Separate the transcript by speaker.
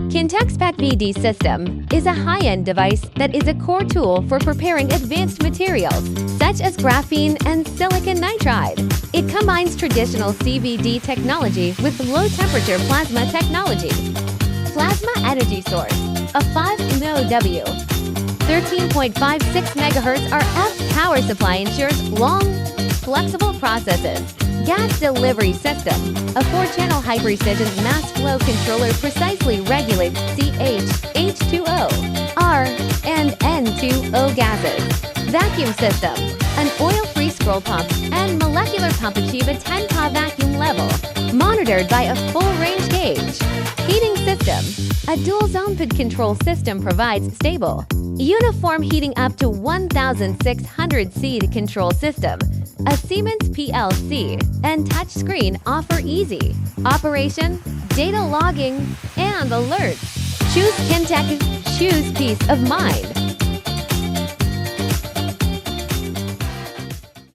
Speaker 1: Kintex PECVD system is a high-end device that is a core tool for preparing advanced materials, such as graphene and silicon nitride. It combines traditional CVD technology with low-temperature plasma technology. Plasma energy source, a 5 MOW. 13.56 MHz RF power supply ensures long, flexible processes. Gas delivery system, a 4-channel high-precision mass flow controller precisely regulates CH, H2O, R, and N2O gases. Vacuum system, an oil-free scroll pump and molecular pump achieve a 10 Pa vacuum level, monitored by a full-range gauge. Heating system, a dual-zone PED control system provides stable, uniform heating up to 1,600 C control system. A Siemens PLC and touchscreen offer easy operation, data logging, and alerts. Choose Kintex, choose peace of mind.